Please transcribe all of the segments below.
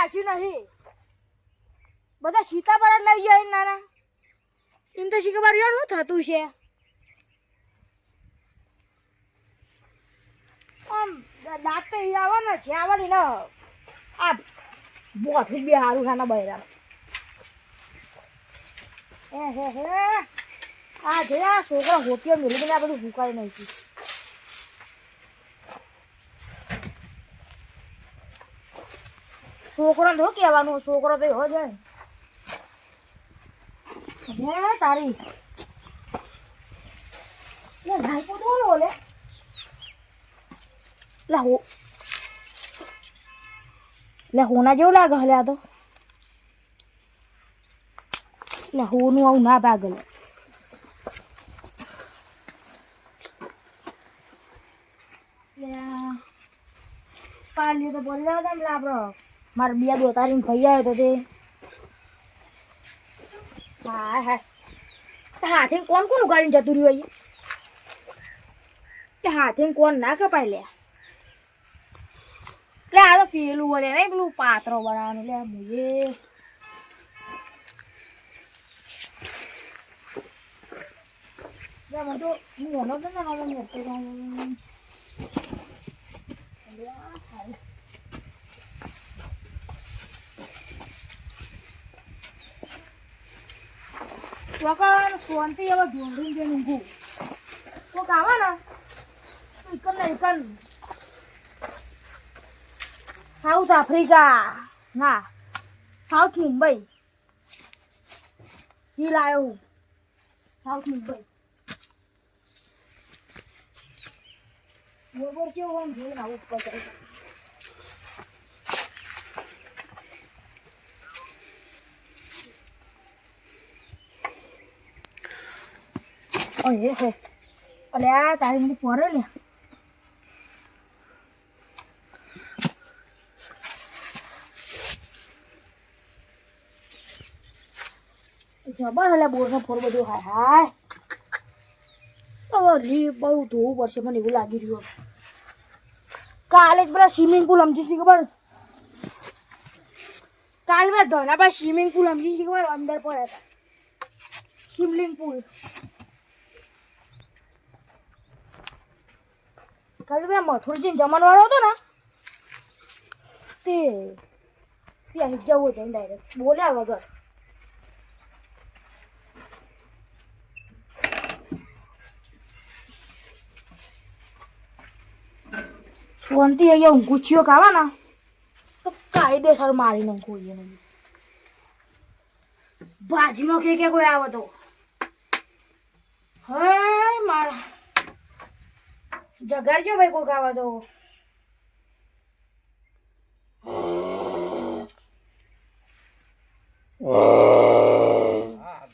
નાખ્યું નહીં બધા સીતાફળ જ લઈ જાય નાના એમ તો શીખબર શું થતું છે આમ દાંત તો આવવાનો છે આવવાની ને આ બોથી બે હારું નાના બહેરા હે આ જે આ છોકરા હોટીઓ મેળવીને આ બધું ભૂકાઈ નાખ્યું છોકરો તો કહેવાનું છોકરો તો એવો જાય તારી ભાઈ તો બોલે લે હોના જેવું લાગે હલે આ તો લે હોનું આવું ના ભાગલે પાલી તો બોલ્યા હતા ને આપડે મારે બે દોતારીને ભાઈ આવ્યો તો તે હા હા હાથે કોણ કોણ ઉગાડીને જતું રહ્યું કે હાથે કોણ ના કપાય લે લે આ તો પેલું બોલે નહીં પેલું પાત્રો બનાવવાનું લે મુએ મને તો મોનો તો ના મોટો ચોકન શાંતિ હવે ઢોંઢું જે ઊંઘું તો કાવા ને ઇકન ને ઇકન સાઉથ આફ્રિકા ના સાઉથ મુંબઈ હિલ આવ્યો સાઉથ મુંબઈ બરોબર કેવું આમ જોઈને આવું ઉપર કરે ઓય હે અલે આ તારી મને પોરે લે જબર હલે બોરનો ફોર બધું હાય હાય લી બહુ ધોવું પડશે મને એવું લાગી રહ્યું કાલે જ પેલા સ્વિમિંગ પુલ સમજી છે ખબર કાલ મેં ધોના પાસે સ્વિમિંગ પુલ સમજી છે ખબર અંદર પડ્યા હતા સ્વિમિંગ પુલ કાલે પેલા મથુરજી જમણ વાળો હતો ને તે ત્યાં જવું છે ડાયરેક્ટ બોલ્યા વગર શાંતિ અહીંયા ઊંઘુચ્યો ખાવા ને તો કાયદેસર મારી નાખું એને ભાજીનો કે કોઈ આવે તો હે મારા જગાડજો ભાઈ કોઈક આવે તો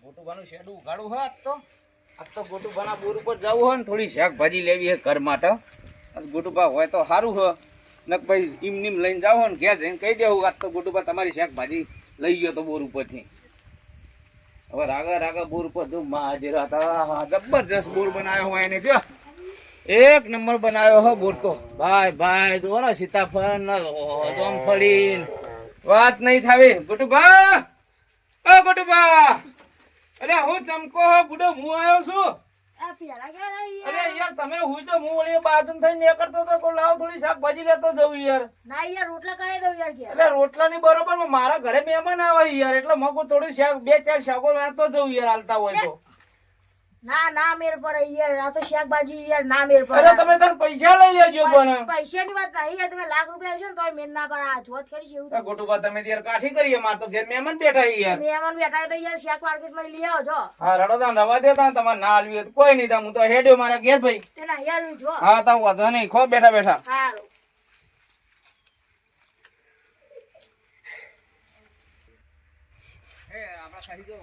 ગોટુભાનું શેડું ઉગાડું હોય આજ તો ગોટુભાના બોર ઉપર જવું હોય ને થોડી શાકભાજી લેવી હે ઘર માટે ગોટુભા હોય તો સારું હ નક ભાઈ ઈમ નીમ લઈને જાવ ને ઘેર જઈને કહી દેવું આજ તો ગોટુભા તમારી શાકભાજી લઈ ગયો તો બોર ઉપરથી હવે રાગા બોર ઉપર જો હાજર હતા જબરજસ્ત બોર બનાવ્યો હોય એને કયો એક નંબર બનાવ્યો હો બોર તો ભાઈ જો ને સીતાફળ જોમફળી વાત નહીં થાવી ગોટુભા ઓ ગોટુભા અરે હું ચમકો હો બુડો હું આવ્યો છું અરે યાર તમે હું તો હું ઓલી બાજુ થઈને નીકળતો તો કો લાવ થોડી શાકભાજી લેતો જવું યાર ના યાર રોટલા કરાવી દઉં યાર એટલે રોટલા ની બરોબર મારા ઘરે મહેમાન આવે યાર એટલે મગો થોડી શાક બે ચાર શાકો વેણતો જવું યાર હાલતા હોય તો ના મેર પર યાર આ તો શાકભાજી યાર ના મેર પર અરે તમે તને પૈસા લઈ લેજો પણ પૈસાની વાત નહીં યાર તમે લાખ રૂપિયા આવશો ને તો મેર ના પર આ જોત કરી છે એવું ગોટુભા તમે યાર કાઠી કરીએ માર તો ઘેર મહેમાન બેઠા યાર મહેમાન બેઠા તો યાર શાક માર્કેટ માં લઈ આવો છો હા રડો તાન રવા દેતા તમારે ના આલવી તો કોઈ નહીં હું તો હેડ્યો મારા ઘેર ભાઈ તેના યાર જો હા તો વાંધો નહીં ખો બેઠા સારું હે આપડા ખાઈ જો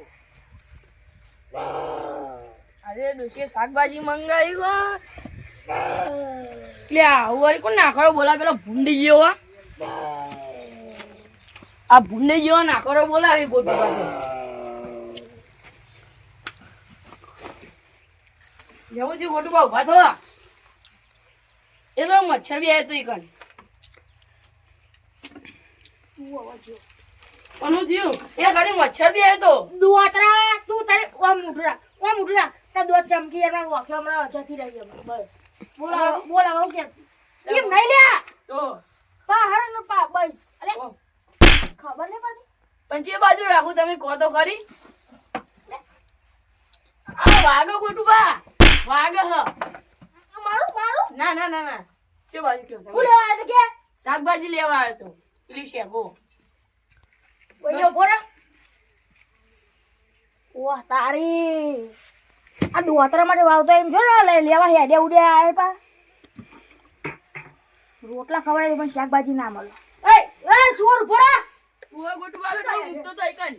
અરે દોસ્તે શાકભાજી મંગાવી હો લે આવું કોણ નાખરો બોલા પેલો ભૂંડી ગયો આ ભૂંડી ગયો નાખરો બોલાવી ગોટુ પાસે જવું છે ગોટુ બા ઉભા થો એ તો મચ્છર બી આવ્યો તો ઈ કણ હવે જો કોનું થયું એ ખાલી મચ્છર બી આવ્યો તો દોતરા તું તારે ઓમ ઉઠરા તાર દોત ચમકી એના વખે હમણાં જતી રહી હમણાં બસ બોલા હું કે એમ નહીં લ્યા તો પા હર નો પા બસ અલે ઓ, ખબર નહીં પડતી પણ જે બાજુ રાખું તમે કહો તો ખરી આ વાગો ગોટુબા વાગ હ મારું ના ના ના ના જે બાજુ કયો હું તમે લેવા આવ્યો તો કે શાકભાજી લેવા આવ્યો તો પેલી શેગો ઓય બોરા વાહ તારી આ દોતરા માટે વાવતો એમ જો ને લેવા હેડે ઉડે આય પા રોટલા ખવડાવી પણ શાકભાજી ના મળે એ ચોર ભરા તું ગોટુબા તો મૂકતો તો એકન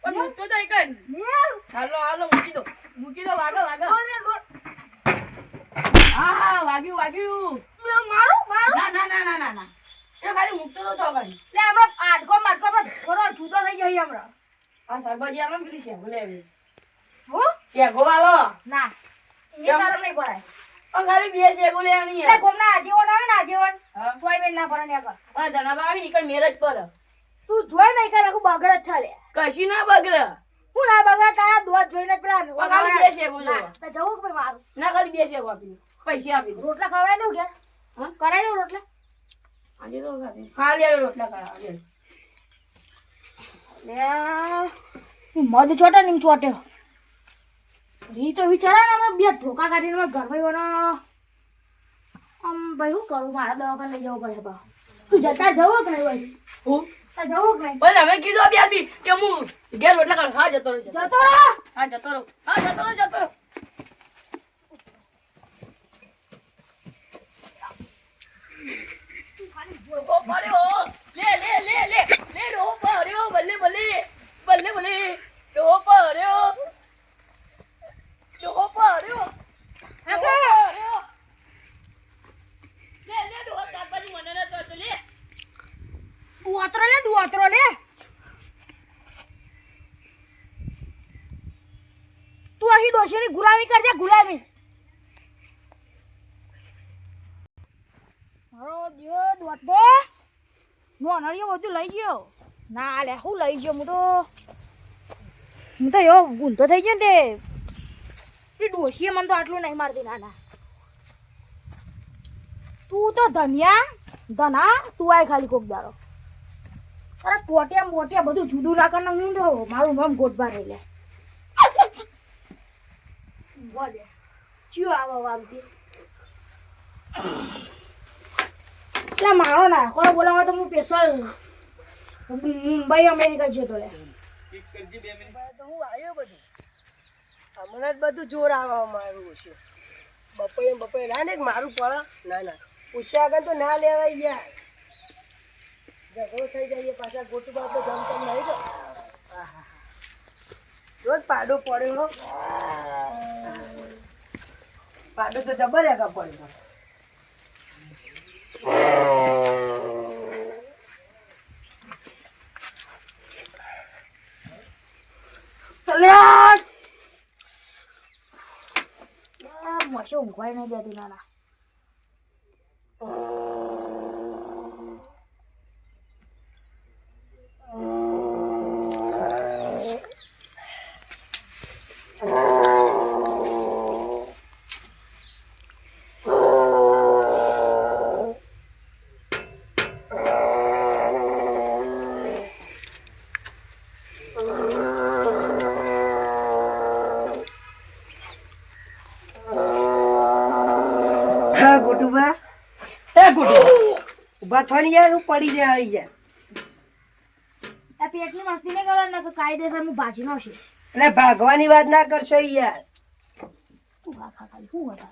પણ મૂકતો તો એકન નેર હાલો મૂકી દો વાગો હા વાગ્યું મારું ના ના ના ના ના ના એ ખાલી મૂકતો તો એકન લે હમણાં આટકો માટકો પર થોડો જુદો થઈ જાય હમણાં આ શાકભાજી આમાં પેલી શેગો લેવી હો શેગો આવો ના એ સારું નહીં પડાય પણ ખાલી બે શેગો લેવાની એટલે ગોમના આજીવન આવે ને આજીવન હા તોય બેન ના પડે ને આગળ પણ ધનાબા આવી નીકળ મેરેજ પર તું જોઈ નહીં કે આખું બગડ જ છે લે કશી ના બગડે હું ના બગડ તારા દોત જોઈને જ પેલા ખાલી બે શેગો ના, લેવા તો જવું કે ભાઈ મારું ના ખાલી બે શેગો આપી દો પૈસા આપી દો રોટલા ખવડાવી દઉં કે હા કરાવી દઉં રોટલા આજે તો ખાધી હા લે રોટલા કરા લે લે મધ છોટે ને ચોટ્યો ઈ તો વિચારા ને બે ધોકા કાઢીને મેં ઘર ભાઈઓનો આમ ભાઈ શું કરું મારા દવાખાને લઈ જવું પડે બા તું જતા જવો કે નહીં ભાઈ હું તા જવું કે નહીં પણ અમે કીધું આપી આપી કે હું ઘેર રોટલા કર હા જતો રહો જતો રહો હા જતો રહો ડોહો પડ્યો લે ડોહો પડ્યો બલ્લે ડોહો પડ્યો લે ડોહો શાકભાજી મને ના તો લે દુઆતરો લે તું અહીં ડોશીની ગુલામી કરજે ગુલામી મારો દિયો દોતો નોનળીઓ બધું લઈ ગયો ના લે હું લઈ ગયો હું તો એવો ગુંતો થઈ ગયો ને તે ડોશીએ મને તો આટલું નહીં મારતી નાના તું તો ધના તું આય ખાલી કોક દાડો અરે પોટિયા બધું જુદું રાખવાનું હું તો મારું નામ ગોટબા રહી લે બોલે ચિયો આવો વામતી એટલે મારો ના કોઈ બોલાવા તો હું સ્પેશિયલ મુંબઈ અમેરિકા જતો લે તો હું આવ્યો બધું હમણાં જ બધું જોર આવવા મારું છે બપોરે ના ને મારું પડે ના પૂછ્યા આગળ તો ના લેવાય યાર ઝઘડો થઈ જાય પાછા ગોટુબા તો જમતમ નહીં તો રોજ પાડો પડ્યો હો પાડો તો જબર આગા પડ્યો ચલ્યા મશો ઊંઘવાય નહીં દેતી નાના હા ગોટુબા ઉભા થવાની યાર હું પડી જાય આવી જાય આ પેટની મસ્તી નહીં કરવાની નકર કાયદેસર હું ભાજી નો છે અને ભાગવાની વાત ના કરશો યાર તું ખા ખાલી શું હતા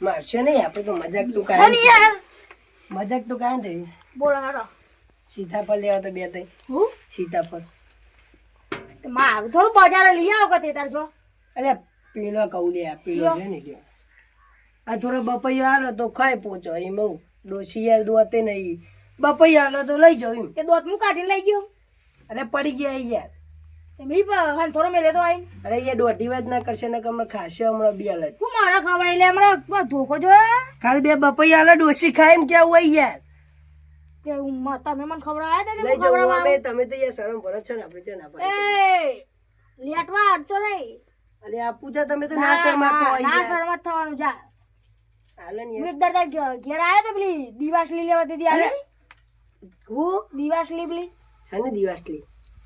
મારશે નહીં આપણે તો મજાક તું અને કાંઈ યાર મજાક તો કાંઈ થઈ બોલો હેડો સીતાફળ લેવા તો બે થઈ હું સીતાફળ તે મારું થોડું બજારે લઈ આવો કે તે તાર જો અરે પેલો કહું લે પેલો છે ને લ્યો આ થોડો બપૈયો હાલો તો ખાઈ પહોંચો એમ બહુ ડોસી યાર દોતે નહીં બપૈયો હાલો તો લઈ જાઉં એમ કે દોત હું કાઢીને લઈ ગયો અરે પડી ગયા યાર તે મી પણ થોડો મેલે તો આઈ અરે યાર દોઢી વાત ના કરશે ને કે હમણાં ખાશે હમણાં બે હાલત હું મારા ખવડાવી લે હમણાં ધોકો જોયો ખાલી બે બપૈયા હાલો ડોસી ખાય એમ કેવું હોય યાર તે તમે મને ખવડાવ્યા હતા ને લઈ હું જાઓ ખવડાવવા અમે તમે તો યાર શરમ ભરો છો ને આપણે તો ના પાડી એ લેટવા અડતો નહીં અરે આ પૂજા તમે તો ના શરમા તો ના યાર શરમત થવાનું જા હાલો ને યાર મિત્ર તાર ઘેર આવ્યા તો પેલી દિવાસલી લેવા દીધી અરે આવી હું દિવાસલી પેલી છાને દિવસલી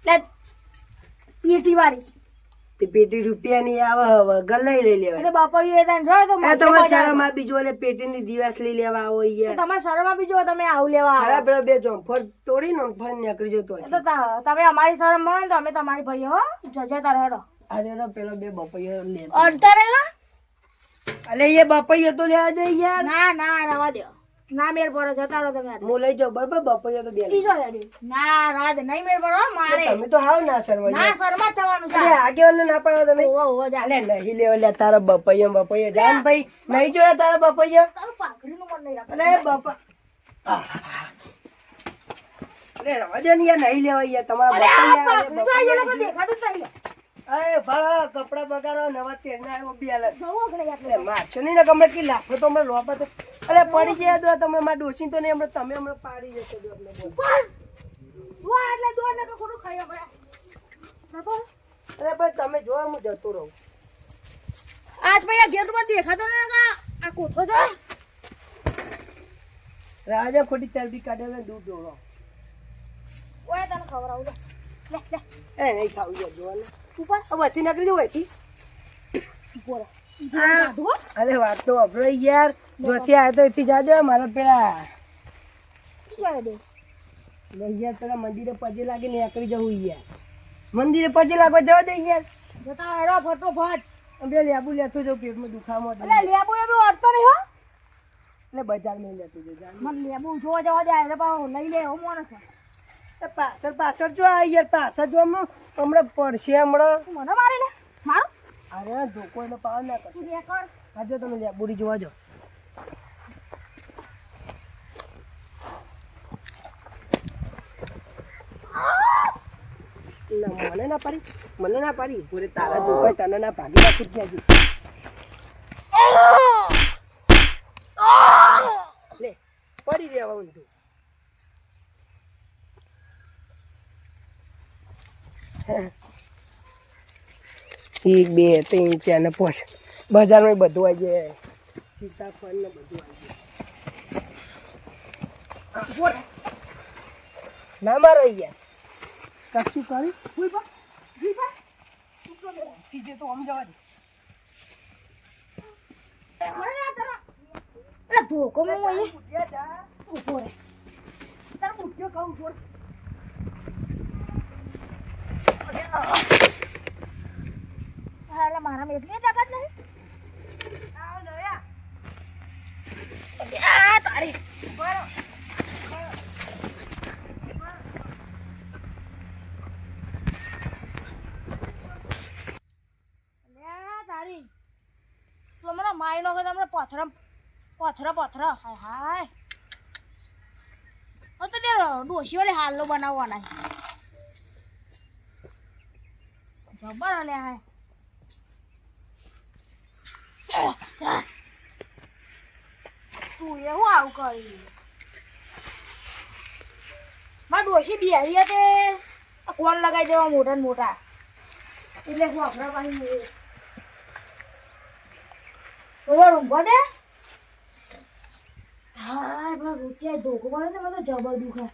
એટલે પેટી વાળી તે પેટી રૂપિયાની આવે હવે ગલ્લાઈ લઈ લેવાય એટલે બાપા એ તને જો તો આ તમારે શરમ આપી જો એટલે પેટીની દિવસલી લેવા આવો યાર તમારે શરમ આપી જો તમે આવું લેવા આવો. ખરા પેલા બે જોંફર તોડી ને ફળ નીકળી જતો એ તો તમે અમારી શરમ મળે ને તો અમે તમારી ભરીએ હો જજે તારે હેડો અરે પેલો બે બપૈયો લે અડતા રહેલા અલે એ બપૈયો તો લેવા દે યાર ના ના રવા દો ના મેર પર જતા રહો તમે હું લઈ જાઉં બરાબર બપૈયો તો બે લઈ બીજો રેડી ના રવા દે નહીં મેર પર હો, મારે તમે તો હાવ ના શરમાઈ ના શરમત થવાનું છે અરે આગેવાનને ના પાડો તમે ઓવો ઓવો જા અલે નહીં લેવા લે તારા બપૈયો જાન ભાઈ નહીં જોયા તારા બપૈયો તારું પાઘડીનું મન નહીં રાખે અલે બપા અરે રવા દે ને યાર નહીં લેવા યાર તમારા અરે આ બપૈયા પાઘડી તો આ લોકો દેખાતું જ નહીં લે. અરે ભા કપડા બગાડો નવા ટેરના આવ્યો બે અલગ જોવો ઘરે યાર. અરે મારશો નહીં ને કમરે કી લાફો તો હમણાં લોપા તો અરે પડી ગયા દો તમે મારા ડોસી તો નહીં હમણાં તમે હમણાં પાડી જશો દો અમને બોલ. પણ વા એટલે દોડ ને તો ખોટું ખાઈ આપણે બરાબર અરે ભાઈ તમે જો હું જતો રહું આજ ભાઈ આ ગેટ પર દેખાતો ને આ કોઠો છે રાજા ખોટી ચરબી કાઢે ને દૂધ ઢોળો ઓય તને ખબર આવું લે લે એ નહીં ખાવું છે જોવાનું ઉપર વધી નીકળી જવું હતી બોલો અરે વાત તો અભરો યાર જોથી આવ્યો તો એથી જાજો મારા પેલા જાય દે યાર પેલા મંદિરે પગે લાગી નીકળી જવું યાર મંદિરે પગે લાગવા જવા દે યાર જતા હેડો ફટોફટ બે લેબુ લેતો જાઉં પેટમાં દુખાવો એટલે લેબુ એ બી અડતો નહીં હો એટલે બજારમાં લેતો જાઉં મને લેબુ જોવા જવા દે એટલે પાછો લઈ લે એવો મોણસ છે. પાછળ પાછળ જો આ યાર પાછળ જો હમણાં પડશે હમણાં તું મને મારી લે મારું અરે ધોકો એટલે પાવ ના કરશે તું દે કર આ જો તમે લેબુડી જોવા જો મને ના પાડી પૂરે તારા ધોકો તને ના ભાગી રાખી જ લે પડી રહેવા ઊંધું એક બે ત્રણ ચાર ને પાંચ બજારમાં બધું આવી જાય સીતાફળ ને બધું આવી જાય ના મારો યાર કશું કરી કીધે તો આમ જવા દે એટલે ધોકો માં હું અહીં ઉભો રહે તાર ઉઠ્યો કહું ઉભો રહે. હા એટલે મારામાં એટલી તાકાત નહીં આ તારી તારી તો મને મારી નો તમને પથરા હાય હાય તો તે ડોશી વાલે હાલો બનાવવાના જબર હલે હાય તું એવું આવું કરી મારા ડોશી બિહારી હતી કોણ લગાવી દેવા મોટા ને મોટા એટલે હું આપણા પાણી ઓલા ઊંઘવા દે હા પેલા રૂપિયા ધોકો પડે ને મને તો જબર દુખે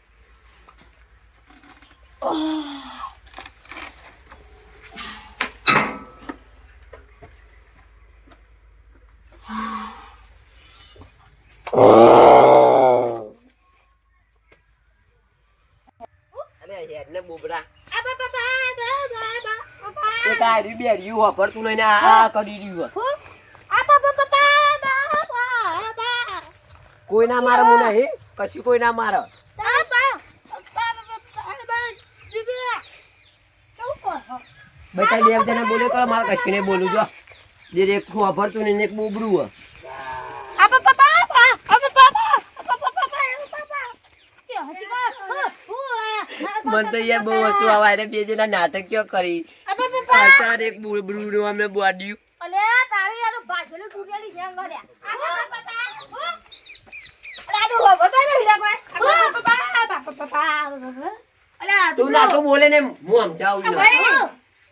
કોઈ ના મારે હું નહીં કશું કોઈ ના મારે બેટા બે જણા બોલે કરો મારે કશું નહીં બોલું જો જે એક વાપરતું ને એક બોબડું હોય મને તો યાર બહુ હસવું આવે અરે બે જણા નાટક ક્યાં કરી અચાર એક બોબડું અમને બોડ્યું અલે તારી આ તો બાજલી તૂટેલી છે અંગડ્યા આ તો બતા અલે આ તો બતા નહીં લે કોઈ તું નાખો બોલે ને હું સમજાવું આ ને. ભાઈ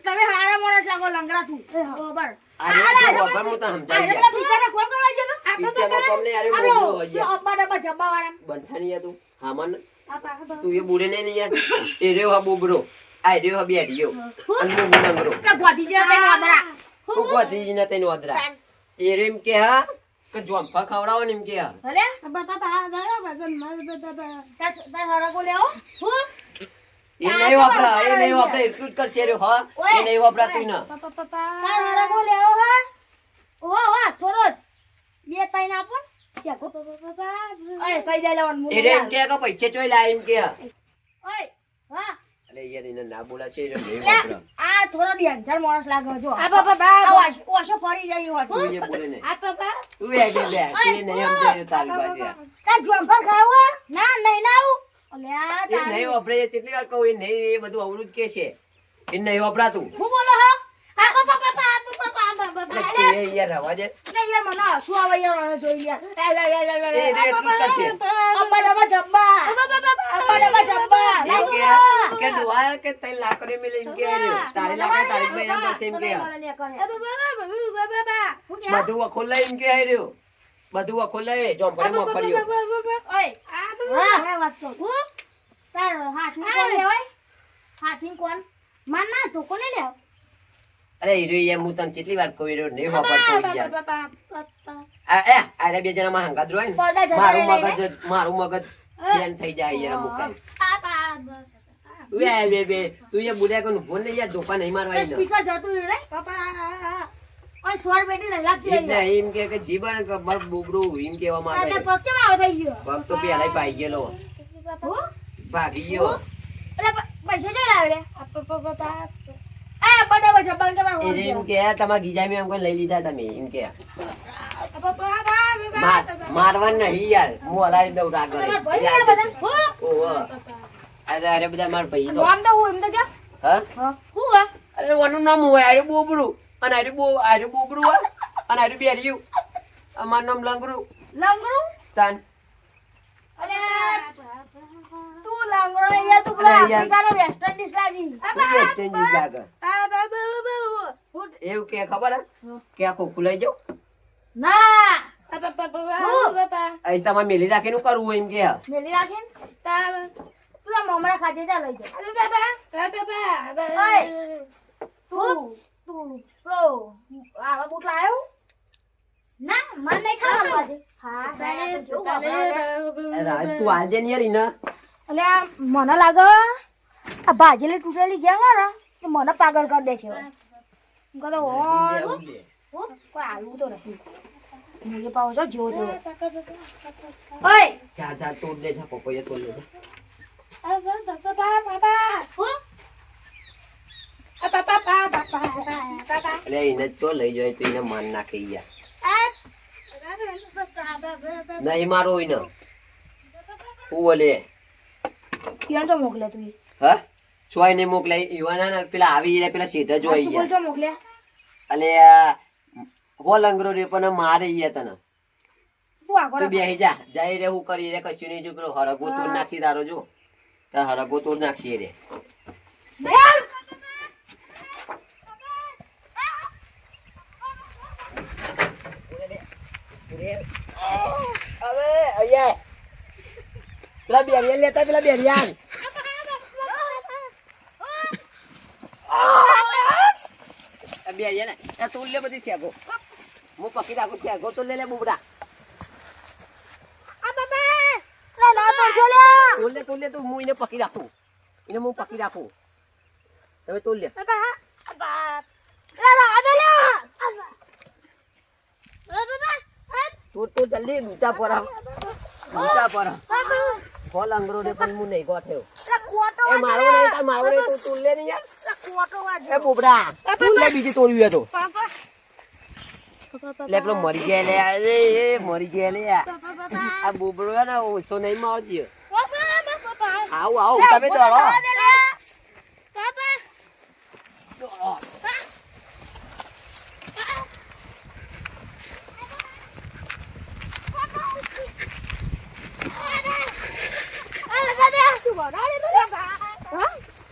તમે હારા માણસ લાગો લંગડા તું બરાબર અરે જો બાપા હું તો સમજાવી એટલે પીછાના કોણ કરવા ગયો તો પિક્ચરમાં કોમને યાર બોલતો હોય યાર. અબ્બા ડબ્બા જબ્બા વાળા બંધાની યાર તું હામન તું એ બોલે ને યાર એ રહ્યો હા બોબરો આ રહ્યો હા બેઠિયો અને હું બોલંગરો એટલે ગોધી જે તને વાદરા તું ગોતી ને તને ઓદરા એ રહ્યો એમ કે હા કે જોંફા ખવડાવો ને એમ કે હા ભલે તાર હારા કો લેવો હું એ નહીં વાપરા એટલું જ કરશે રહ્યો હા એ નહીં વાપરા તું ના તાર હારા કો લેવો હા થોડો જ બે તઈ ના આપો ઓય કઈ દે લેવાનું એ રહ્યો એમ કે પૈસે ચોઈ લાય એમ કે હા ઓય હા અલે યાર એને ના બોલા છે એ રહ્યો નહીં લે, વાપરા આ થોડો ધ્યાનચાર માણસ લાગે જો આ ઓશો ફરી જાય હોત તું એ બોલે ને તું એ દે લે તું એ નહીં સમજાય તારી પાસે યાર. તાર જમ્પર ખાવો ના નહીં ના આવું અલ્યા એ નહીં વાપરે છે કેટલી વાર કહું એ નહીં એ બધું અવરું જ કે છે એ નહીં વાપરાતું હું બોલો હા એટલે તું એ યાર રવા દે એટલે યાર મને હસવું આવે યાર મને જોઈ યાર એ એટલું જ કરશે અબ્બા ડબ્બા જબ્બા અબ્બા ડબ્બા જબ્બા એમ કે ડોહા કે તઈ લાકડી મેલે એમ કે રહ્યો. તારી લાકડી તારી જ બહેરા પડશે એમ કે બધું વખો લઈ એમ કે રહ્યો બધું વખો લઈ જોંપડે મોફળ્યો હા વાત તો તાર હાથની કોણ લેવાય હાથની કોણ માન ના તો કોને લેવ અરે હીરો યાર હું તને કેટલી વાર કહું રહ્યો નહીં વાપરતો યાર અરે બે જણા માં હંગાત રોય ને મારું મગજ બેન થઈ જાય યાર અમુક બે તું એ બોલ્યા કોણ બોલ ને યાર ધોકા નહીં મારવા એને. સ્પીકર જતું રહ્યું રે પપ્પા ઓય સ્વર બેટી ને લાગતી જીભ ને એમ કે જીવન કે બર બોબરું એમ કહેવામાં અને આવે પગ કેમ આવો થઈ ગયો પગ તો પેલા પાઈ ગયેલો હું ભાગી ગયો એટલે પૈસા જો લાવે રે આ બડે બજે બંધ તમાર એને એમ કે તમારા ગીજામી એમ કોઈ લઈ લીધા તમે એમ કે મારવા નહીં યાર હું હલાવી દઉં રાગરે ઓહો અરે બધા મારા ભાઈ તો નામ તો હું એમ તો કે હા હું હા અરે ઓનું નામ હોય આરે બોબડું અને આરે બોબડું હોય અને આરે બેરિયું અમારું નામ લંગરું લંગડું તાન અરે તું લંગડો ને યાર તું પેલા અરે યાર. આફ્રિકાનો વેસ્ટર્ન ડિશ લાગી વેસ્ટ ઇન્ડિઝ લાગે એવું કે ખબર હે કે આખું ખુલાઈ જાવ ના અહીં તમારે મેલી રાખીને શું કરવું હોય એમ કે મેલી રાખીને તું આ મમરા ખાજે જા લઈ જા ઓય તું પ્રો આવા બૂટ લાયો ના મન નહીં ખાવાનું હા તું આજે ને યાર ઈને અલ્યા મને લાગે આ ભાજેલી તૂટેલી ગયા મારા કે મને પાગલ કરી દે છે હું કહો કોઈ આવું તો નથી મુજે પાવ છો જેવો તેવો ઓય જા તોડ દે જા પપ્પા તોડ દે જા એટલે એને ચો લઈ જાય તો એને માન નાખી યાર નહીં મારો હોય ને હું બોલે ક્યાં તો મોકલે તું હા ચોય નહીં મોકલાય યુવાના ને પેલા આવી રહ્યા પેલા સીધા જ હોય બોલ યાર તો મોકલ્યા એટલે હો લંગરો રે પણ મારે યાર તને તું આગળ તું બેહી જા જાય રે હું કરી રે કશું નહીં જો પેલો હરગો તોડ નાખી તારો જો તાર હરગો તોડ નાખી રે હવે અહીંયા પેલા બેરિયા લેતા પેલા બેરિયા બેરિયા ને એ તું લે બધી શેગો હું પકી રાખું શેગો તો લે બુબડા તું લે તું હું એને પકી રાખું એને હું પકી રાખું તમે તું લે તું જલ્દી ઊંચા પર ફોલ અંગરો રે પણ હું નહીં ગોઠ્યો એ મારો નહીં તાર મારો નહીં તું લે ને યાર એ બુબડા તું લે બીજી તોડ્યું તો લે પેલો મરી ગયા લે અરે એ મરી ગયા લે આ બુબડો ને ઓછો નહીં મારજો આવું તમે દોડો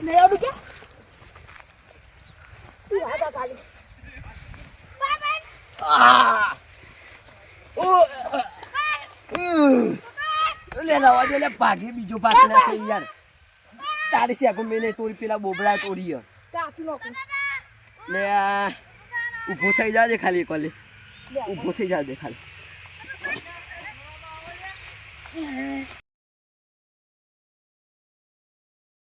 નહીં આવડું કે તું આ ખાલી લે લાવા દે લે ભાગે બીજો પાછો ના થઈ યાર તારી શેકો મેને તોડી પેલા બોબડા તોડી યાર કાપી નાખું લે ઊભો થઈ જાજે ખાલી કોલે ઊભો થઈ જાજે ખાલી